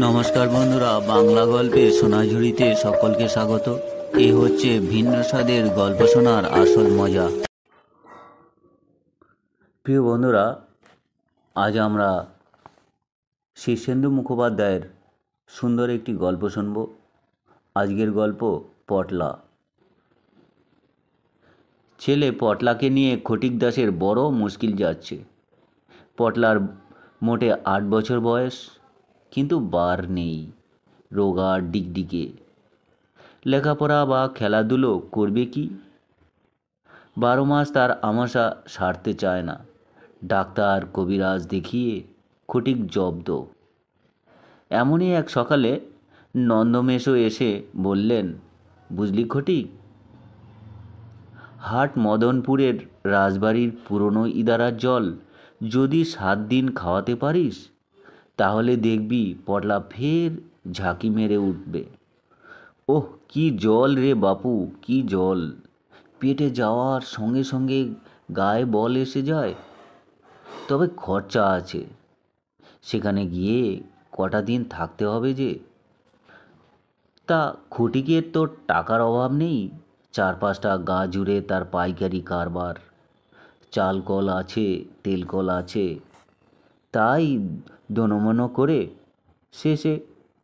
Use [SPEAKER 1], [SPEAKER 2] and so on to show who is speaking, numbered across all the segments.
[SPEAKER 1] নমস্কার বন্ধুরা, বাংলা গল্পের সোনাঝুরিতে সকলকে স্বাগত। এ হচ্ছে ভিন্ন স্বাদের গল্প শোনার আসল মজা। প্রিয় বন্ধুরা, আজ আমরা শীর্ষেন্দু মুখোপাধ্যায়ের সুন্দর একটি গল্প শুনব। আজকের গল্প পটলা। ছেলে পটলাকে নিয়ে খটিক দাসের বড় মুশকিল যাচ্ছে। পটলার মোটে 8 বছর বয়স, কিন্তু বার নেই, রোগা ডিগডিগে। লেখাপড়া বা খেলাধুলো করবে কি? 12 মাস তার আমাশা সারতে চায় না। ডাক্তার কবিরাজ দেখিয়ে খটিক জব্দ। এমনই এক সকালে নন্দমেশো এসে বললেন, বুঝলি খটিক, হাট মদনপুরের রাজবাড়ির পুরনো ইদারার জল যদি 7 দিন খাওয়াতে পারিস, তাহলে দেখবি পটলা ফের ঝাঁকি মেরে উঠবে। ওহ, কি জল রে বাপু, কি জল! পেটে যাওয়ার সঙ্গে সঙ্গে গায়ে বল এসে যায়। তবে খরচা আছে, সেখানে গিয়ে কটা দিন থাকতে হবে যে। তা খটিকের তো টাকার অভাব নেই। 4-5টা গা জুড়ে তার পাইকারি কারবার। চাল কল আছে, তেল কল আছে। তাই দনমনো করে শেষে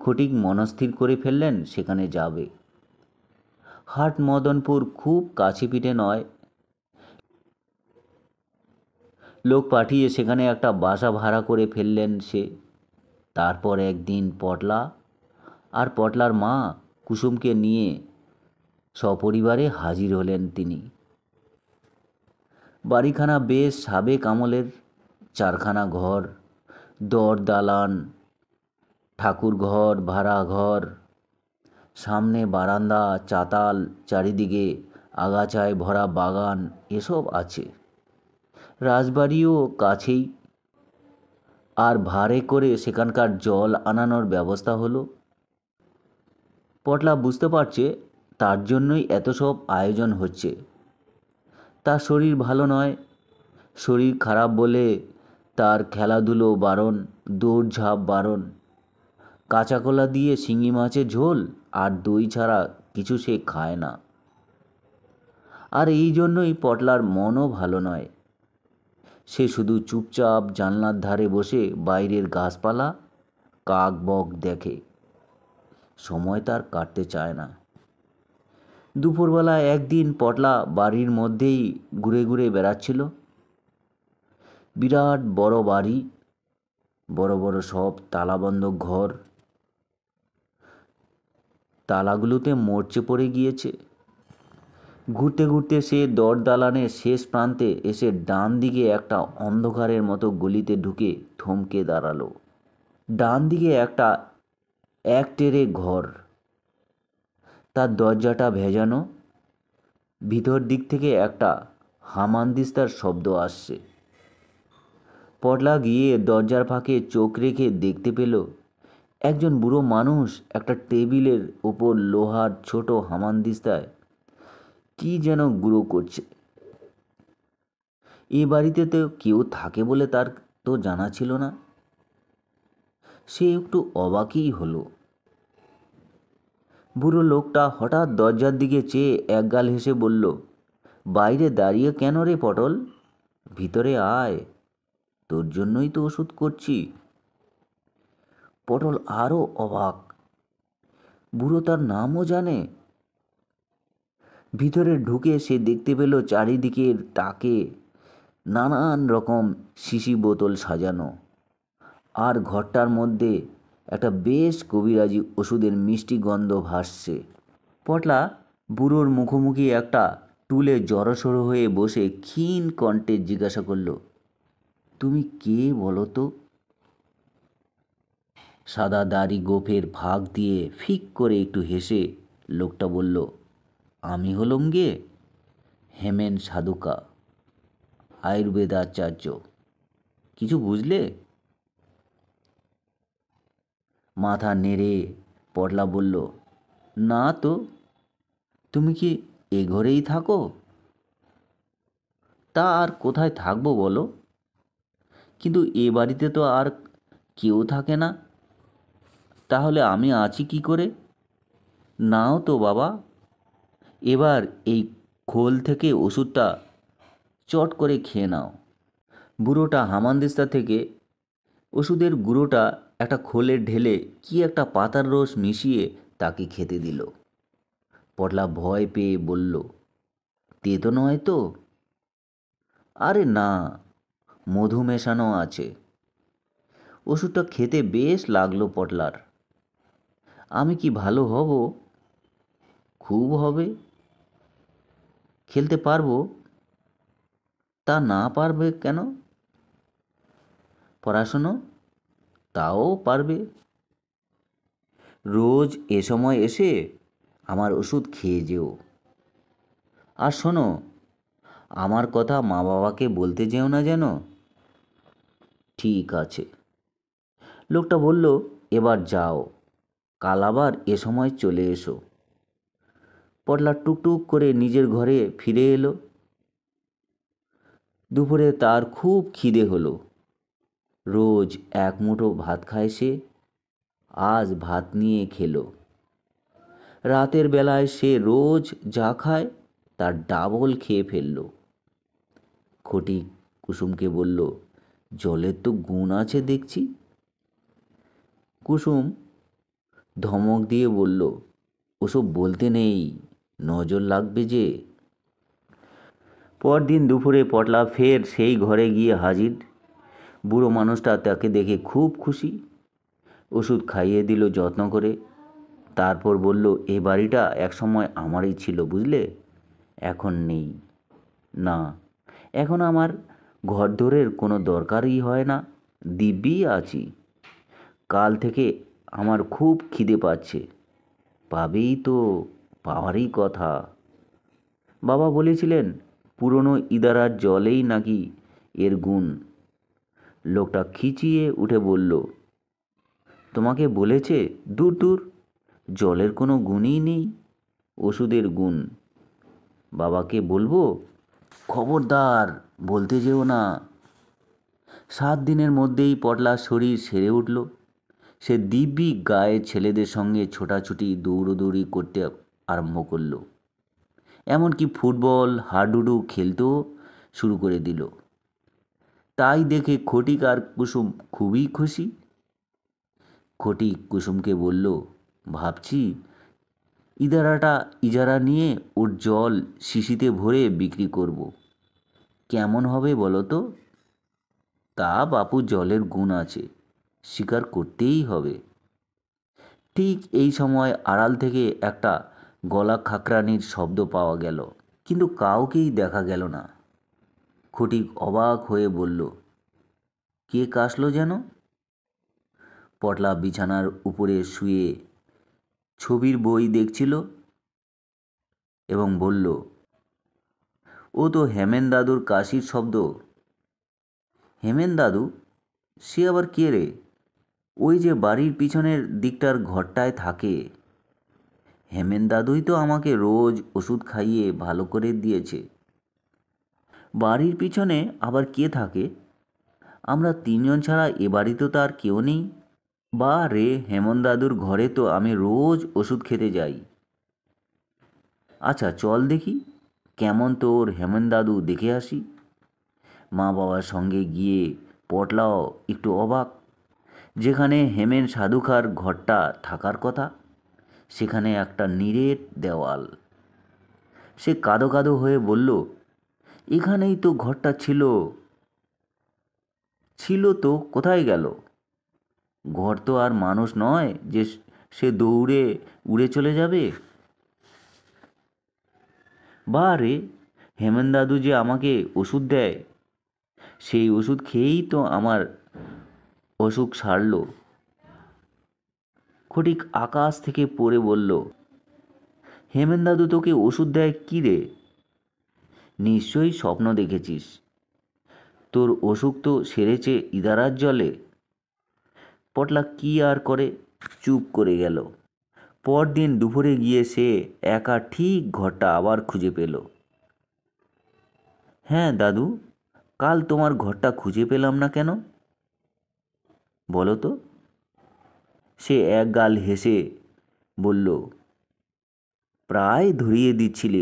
[SPEAKER 1] খটিক মনস্থির করে ফেললেন সেখানে যাবে। হাট মদনপুর খুব কাছে পিঠে নয়। লোক পাঠিয়ে সেখানে একটা বাসা ভাড়া করে ফেললেন সে। তারপর একদিন পটলা আর পটলার মা কুসুমকে নিয়ে সপরিবারে হাজির হলেন তিনি। বাড়িখানা বেশ সাবেক আমলের। 4খানা ঘর, দর দালান, ঠাকুর ঘর, ভাড়া ঘর, সামনে বারান্দা, চাতাল, চারিদিকে আগাছায় ভরা বাগান, এসব আছে। রাজবাড়িও কাছেই। আর ভাড়ে করে সেখানকার জল আনানোর ব্যবস্থা হলো। পটলা বুঝতে পারছে তার জন্যই এত সব আয়োজন হচ্ছে। তার শরীর ভালো নয়। শরীর খারাপ বলে তার খেলাধুলো বারণ, দৌড়ঝাঁপ বারণ। কাঁচা কলা দিয়ে শিঙি মাছের ঝোল আর দই ছাড়া কিছু সে খায় না। আর এই জন্যই পটলার মনও ভালো নয়। সে শুধু চুপচাপ জানলার ধারে বসে বাইরের গাছপালা, কাক বক দেখে। সময় তার কাটতে চায় না। দুপুরবেলা একদিন পটলা বাড়ির মধ্যেই ঘুরে ঘুরে বেড়াচ্ছিল। বিরাট বড় বাড়ি, বড় বড় সব তালাবন্ধ ঘর। তালাগুলোতে মরচে পড়ে গিয়েছে। ঘুরতে ঘুরতে সে দর দালানের শেষ প্রান্তে এসে ডান দিকে একটা অন্ধকারের মতো গলিতে ঢুকে থমকে দাঁড়ালো। ডান দিকে একটা একটেরে ঘর। তার দরজাটা ভেজানো। ভিতর দিক থেকে একটা হামানদিস্তার শব্দ আসছে। পটলা গিয়ে দরজার ফাঁকে চোখ রেখে দেখতে পেল একজন বুড়ো মানুষ একটা টেবিলের ওপর লোহার ছোট হামানদিস্তায় কি যেন গুঁড়ো করছে। এ বাড়িতে তো কেউ থাকে বলে তার তো জানা ছিল না। সে একটু অবাকই হলো। বুড়ো লোকটা হঠাৎ দরজার দিকে চেয়ে একগাল হেসে বলল, বাইরে দাঁড়িয়ে কেন রে পটল? ভিতরে আয়, তোর জন্যই তো ওষুধ করছি। পটল আরও অবাক। বুড়ো তার নামও জানে। ভিতরে ঢুকে সে দেখতে পেল চারিদিকের তাকে নানান রকম শিশি বোতল সাজানো। আর ঘরটার মধ্যে একটা বেশ কবিরাজি ওষুধের মিষ্টি গন্ধ ভাসছে। পটলা বুড়োর মুখোমুখি একটা টুলে জড়সড়ো হয়ে বসে ক্ষীণ কণ্ঠে জিজ্ঞাসা করল, তুমি কে বলো তো? সাদা দাড়ি গোফের ফাঁক দিয়ে ফিক করে একটু হেসে লোকটা বলল, আমি হলুম গে হেমেন সাধুকা, আয়ুর্বেদাচার্য। কিছু বুঝলে? মাথা নেড়ে পটলা বলল, না তো। তুমি কি এ ঘরেই থাকো? তা আর কোথায় থাকবো বলো? কিন্তু এ বাড়িতে তো আর কেউ থাকে না। তাহলে আমি আছি কি করে? নাও তো বাবা, এবার এই খোল থেকে ওষুধটা চট করে খেয়ে নাও। বুড়োটা হামানদিস্তা থেকে ওষুধের গুঁড়োটা একটা খোলে ঢেলে কি একটা পাতার রস মিশিয়ে তাকে খেতে দিল। পটলা ভয় পেয়ে বলল, তেতো নয় তো? আরে না, মধু মেশানো আছে। ওষুধটা খেতে বেশ লাগলো পটলার। আমি কি ভালো হব? খুব হবে। খেলতে পারবো? তা না পারবে কেন? পড়াশুনো? তাও পারবে। রোজ এ সময় এসে আমার ওষুধ খেয়ে যেও। আর শোনো, আমার কথা মা বাবাকে বলতে যেও না যেন। ঠিক আছে। লোকটা বলল, এবার যাও, কাল আবার এ সময় চলে এসো। পটলা টুকটুক করে নিজের ঘরে ফিরে এলো। দুপুরে তার খুব খিদে হলো। রোজ এক মুঠো ভাত খায় সে, আজ ভাত নিয়ে খেলো। রাতের বেলায় সে রোজ যা খায় তার ডাবল খেয়ে ফেলল। খটিক কুসুমকে বলল, জলের তো গুণ আছে দেখছি। কুসুম ধমক দিয়ে বলল, ওসব বলতে নেই, নজর লাগবে যে। পরদিন দুপুরে পটলা ফের সেই ঘরে গিয়ে হাজির। বুড়ো মানুষটা তাকে দেখে খুব খুশি। ওষুধ খাইয়ে দিল যত্ন করে। তারপর বলল, এ বাড়িটা একসময় আমারই ছিল, বুঝলে? এখন নেই। না, এখন আমার ঘরদোরের কোনো দরকারই হয় না, দিব্যি আছি। কাল থেকে আমার খুব খিদে পাচ্ছে। পাবেই তো, পাওয়ারই কথা। বাবা বলেছিলেন পুরনো ইদারার জলেই নাকি এর গুণ। লোকটা খিচিয়ে উঠে বলল, তোমাকে বলেছে? দূর দূর, জলের কোনো গুণই নেই, ওষুধের গুণ। বাবাকে বলবো? খবরদার, বলতে যেও না। 7 দিনের মধ্যেই পটলার শরীর সেরে উঠল। সে দিব্যি গায়ের ছেলেদের সঙ্গে ছোটাছুটি দৌড়োদৌড়ি করতে আরম্ভ করলো। এমনকি ফুটবল হাডুডু খেলতেও শুরু করে দিল। তাই দেখে খটিক আর কুসুম খুবই খুশি। খটিক কুসুমকে বলল, ভাবছি ইজারা নিয়ে ওর জল শিশিতে ভরে বিক্রি করব। কেমন হবে বলো তো? তা বাপু, জলের গুণ আছে, স্বীকার করতেই হবে। ঠিক এই সময় আড়াল থেকে একটা গলা খাকরানির শব্দ পাওয়া গেল, কিন্তু কাউকেই দেখা গেল না। খটিক অবাক হয়ে বলল, কে কাশলো যেন? পটলা বিছানার উপরে শুয়ে ছবির বই দেখছিল এবং বলল, ও তো হেমেন দাদুর কাশির শব্দ। হেমেন দাদু? সে আবার কে রে? ওই যে বাড়ির পিছনের দিকটার ঘরটায় থাকে। হেমেন দাদুই তো আমাকে রোজ ওষুধ খাইয়ে ভালো করে দিয়েছে। বাড়ির পিছনে আবার কে থাকে? আমরা 3জন ছাড়া এ বাড়িতে তো আর কেউ নেই। বা রে, হেমন দাদুর ঘরে তো আমি রোজ ওষুধ খেতে যাই। আচ্ছা চল দেখি কেমন তোর হেমন দাদু, দেখে আসি। মা বাবার সঙ্গে গিয়ে পটলাও একটু অবাক। যেখানে হেমেন সাধুখার ঘরটা থাকার কথা, সেখানে একটা নিরেট দেওয়াল। সে কাঁদো কাঁদো হয়ে বলল, এখানেই তো ঘরটা ছিল। ছিল তো কোথায় গেল? ঘর তো আর মানুষ নয় যে সে দৌড়ে উড়ে চলে যাবে। বা রে, হেমেন দাদু যে আমাকে ওষুধ দেয়, সেই ওষুধ খেয়েই তো আমার অসুখ সারল। খটিক আকাশ থেকে পড়ে বলল, হেমেন দাদু তোকে ওষুধ দেয় কি রে? নিশ্চয়ই স্বপ্ন দেখেছিস। তোর অসুখ তো সেরেছে ইদারার জলে। পটলা কি আর করে, চুপ করে গেল। পরদিন দুপুরে গিয়ে সে একা ঠিক ঘরটা আবার খুঁজে পেল। হ্যাঁ দাদু, কাল তোমার ঘরটা খুঁজে পেলাম না কেন বলো তো? সে একগাল হেসে বলল, প্রায় ধরিয়ে দিচ্ছিলে।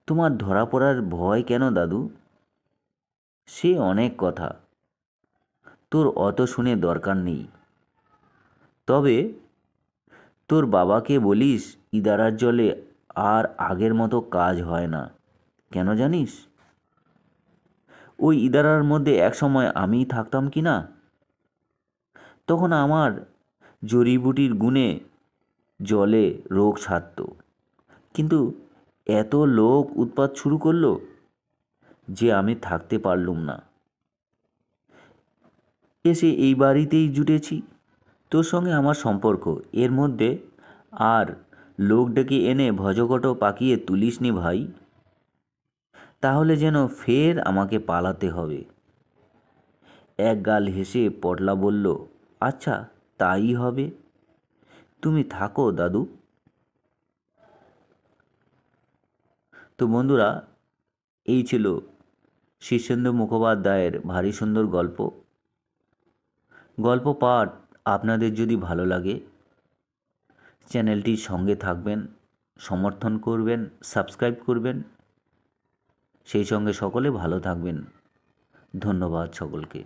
[SPEAKER 1] তোমার ধরা পড়ার ভয় কেন দাদু? সে অনেক কথা, তোর অত শুনে দরকার নেই। তবে তোর বাবাকে বলিস ইদারার জলে আর আগের মতো কাজ হয় না। কেন জানিস? ওই ইদারার মধ্যে একসময় আমিই থাকতাম কি না? তখন আমার জড়িবুটির গুণে জলে রোগ সারত। কিন্তু এত লোক উৎপাত শুরু করলো যে আমি থাকতে পারলুম না। এসে এই বাড়িতেই জুটেছি। তোর সঙ্গে আমার সম্পর্ক, এর মধ্যে আর লোক ডেকে এনে ভজঘট পাকিয়ে তুলিসনি ভাই। তাহলে যেন ফের আমাকে পালাতে হবে। একগাল হেসে পটলা বলল, আচ্ছা তাই হবে, তুমি থাকো দাদু। তো বন্ধুরা, এই ছিল শীর্ষেন্দু মুখোপাধ্যায়ের ভারী সুন্দর গল্প। গল্প পাঠ আপনাদের যদি ভালো লাগে চ্যানেলটির সঙ্গে থাকবেন, সমর্থন করবেন, সাবস্ক্রাইব করবেন। সেই সঙ্গে সকলে ভালো থাকবেন। ধন্যবাদ সকলকে।